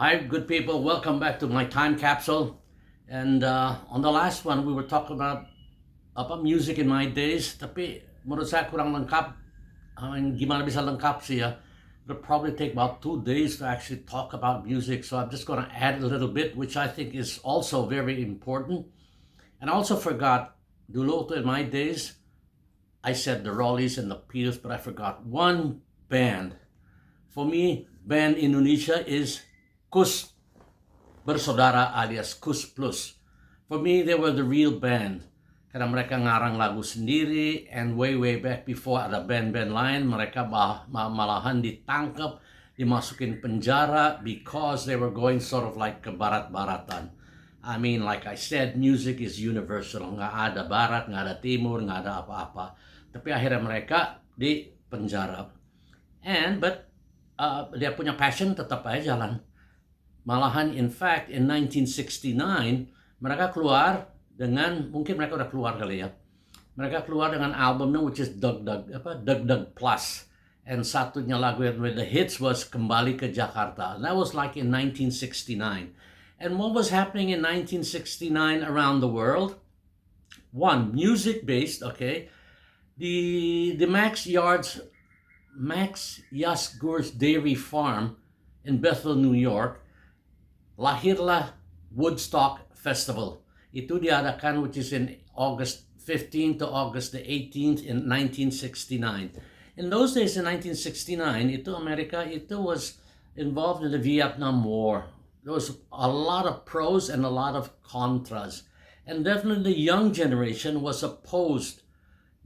Hi, good people. Welcome back to my time capsule. And on the last one, we were talking about music in my days. Tapi menurut saya kurang lengkap. Gimana bisa lengkap sih ya? It'll probably take about 2 days to actually talk about music. So I'm just going to add a little bit, which I think is also very important. And I also forgot, dulu to in my days, I said the Rollies and the Peters, but I forgot one band. For me, band Indonesia is Koes Bersaudara alias Koes Plus. For me, they were the real band. Karena mereka ngarang lagu sendiri, and way back before ada band-band lain, mereka malahan ditangkap, dimasukin penjara because they were going sort of like ke barat-baratan. I mean, like I said, music is universal. Nggak ada barat, nggak ada timur, nggak ada apa-apa. Tapi akhirnya mereka di penjara. But dia punya passion tetap aja jalan. Malahan, in fact, in 1969, mereka keluar dengan, mungkin mereka udah keluar kali ya, mereka keluar dengan albumnya which is Dug Plus, and satunya lagu yang with the hits was Kembali ke Jakarta. And that was like in 1969. And what was happening in 1969 around the world? One, music based, okay, the Max Yasgur's Dairy Farm in Bethel, New York, lahirlah Woodstock Festival. Itu diadakan which is in August 15th to August the 18th in 1969. In those days in 1969, itu Amerika itu was involved in the Vietnam War. There was a lot of pros and a lot of contras. And definitely the young generation was opposed.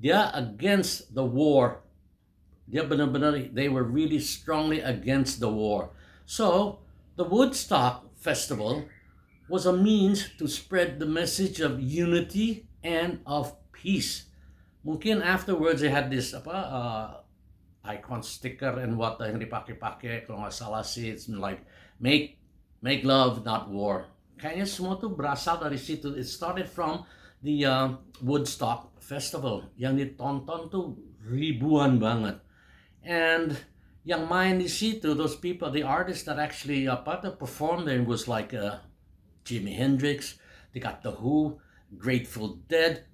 Dia against the war. Dia benar-benar, they were really strongly against the war. So, the Woodstock Festival was a means to spread the message of unity and of peace. Mungkin afterwards they had this icon sticker and what yang dipakai-pakai, kalau nggak salah sih, it's like make love not war. Kayaknya semua tuh berasal dari situ. It started from the Woodstock Festival yang ditonton tuh ribuan banget. And yang main di situ, those people, the artists that actually performed there was like Jimi Hendrix, they got The Who, Grateful Dead,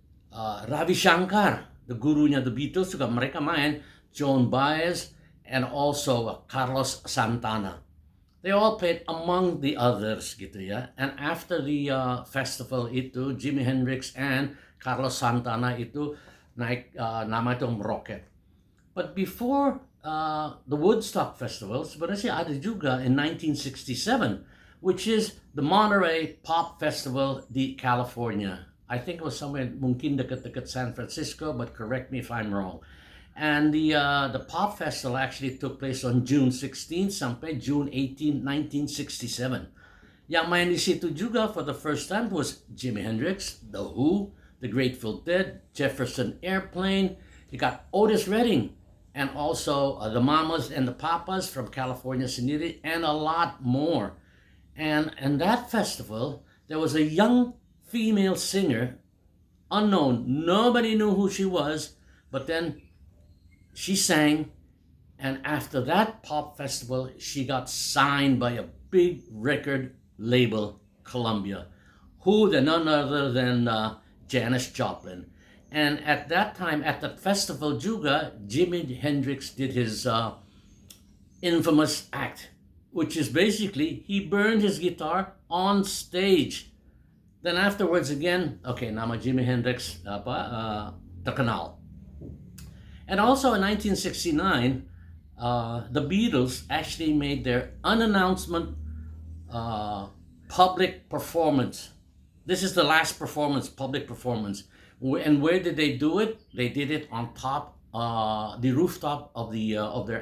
Ravi Shankar, the gurunya The Beatles juga mereka main, Joan Baez, and also Carlos Santana. They all played among the others gitu ya. And after the festival itu, Jimi Hendrix and Carlos Santana itu naik nama itu meroket. But before the Woodstock Festival, sebenarnya ada juga in 1967, which is the Monterey Pop Festival di California. I think it was somewhere mungkin dekat-dekat San Francisco, but correct me if I'm wrong. And the Pop Festival actually took place on June 16 sampai June 18, 1967. Yang main di situ juga for the first time was Jimi Hendrix, The Who, The Grateful Dead, Jefferson Airplane. You got Otis Redding, and also the Mamas and the Papas from California sendiri, and a lot more. And in that festival, there was a young female singer, unknown. Nobody knew who she was, but then she sang. And after that pop festival, she got signed by a big record label, Columbia, who then none other than Janis Joplin. And at that time, at that festival juga, Jimi Hendrix did his infamous act, which is basically he burned his guitar on stage. Then afterwards again, okay, nama Jimi Hendrix terkenal. And also in 1969, the Beatles actually made their unannouncement public performance. This is the last performance, public performance. And where did they do it? They did it on top, the rooftop of their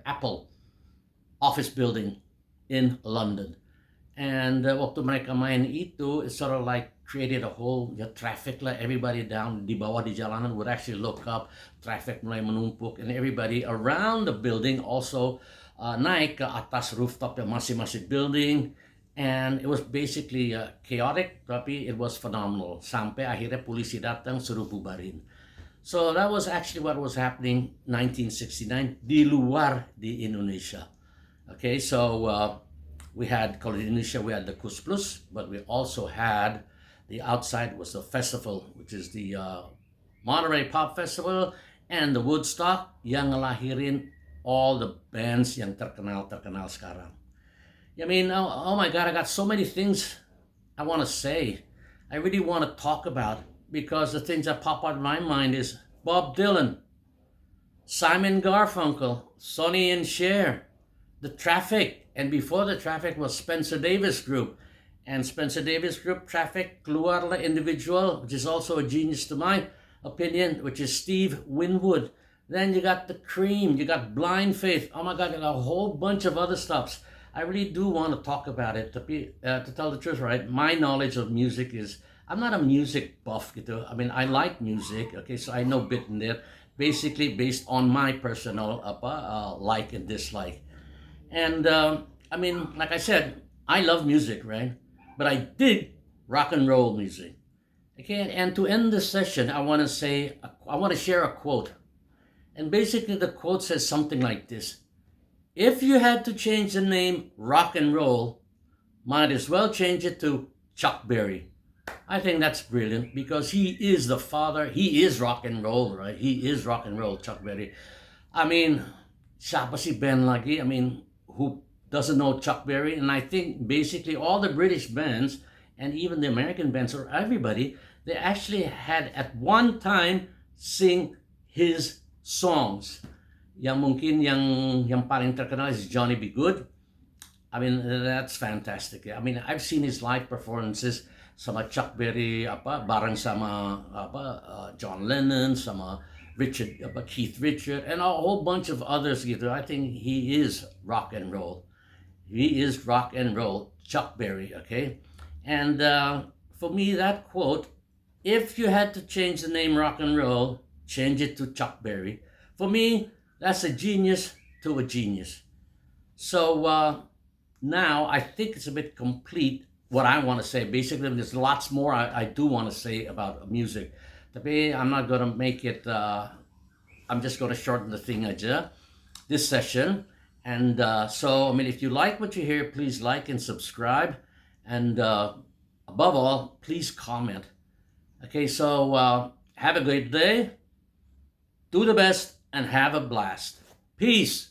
Apple office building in London. And waktu mereka main itu, it sort of like created a whole traffic lah. Everybody down di bawah di jalanan would actually look up, traffic mulai menumpuk, and everybody around the building also naik ke atas rooftop yang masing-masing building. And it was basically chaotic, tapi it was phenomenal. Sampai akhirnya polisi datang suruh bubarin. So that was actually what was happening 1969 di luar di Indonesia. Okay, so we had Kejadian, we had the Kus Plus, but we also had the outside was the festival, which is the Monterey Pop Festival and the Woodstock, yang ngelahirin all the bands yang terkenal sekarang. I mean, oh my God, I got so many things I want to say. I really want to talk about because the things that pop out in my mind is Bob Dylan, Simon Garfunkel, Sonny and Cher, The Traffic, and before The Traffic was Spencer Davis Group. And Spencer Davis Group, Traffic, keluarlah individual, which is also a genius to my opinion, which is Steve Winwood. Then you got The Cream, you got Blind Faith. Oh my God, you got a whole bunch of other stuffs. I really do want to talk about it. To tell the truth, right? My knowledge of music is, I'm not a music buff. I mean, I like music, okay, so I know bit in there, basically based on my personal like and dislike. And I mean, like I said, I love music, right? But I dig rock and roll music. Okay, and to end this session, I want to share a quote. And basically, the quote says something like this: if you had to change the name rock and roll, might as well change it to Chuck Berry. I think that's brilliant because he is the father. He is rock and roll, right? He is rock and roll, Chuck Berry. I mean, siya pa si Ben lagi. I mean, who doesn't know Chuck Berry? And I think basically all the British bands and even the American bands or everybody, they actually had at one time sing his songs. Yang mungkin yang paling terkenal is Johnny B. Good. I mean, that's fantastic. I mean, I've seen his live performances sama Chuck Berry bareng sama John Lennon, sama Keith Richard, and a whole bunch of others gitu. I think he is rock and roll. He is rock and roll, Chuck Berry, okay? And for me, that quote, if you had to change the name rock and roll, change it to Chuck Berry. For me, that's a genius to a genius. So now I think it's a bit complete what I want to say. Basically, there's lots more I do want to say about music. Tapi I'm not going to make it, I'm just going to shorten the thing aja, this session. And so, I mean, if you like what you hear, please like and subscribe. And above all, please comment. Okay, so have a great day. Do the best and have a blast. Peace.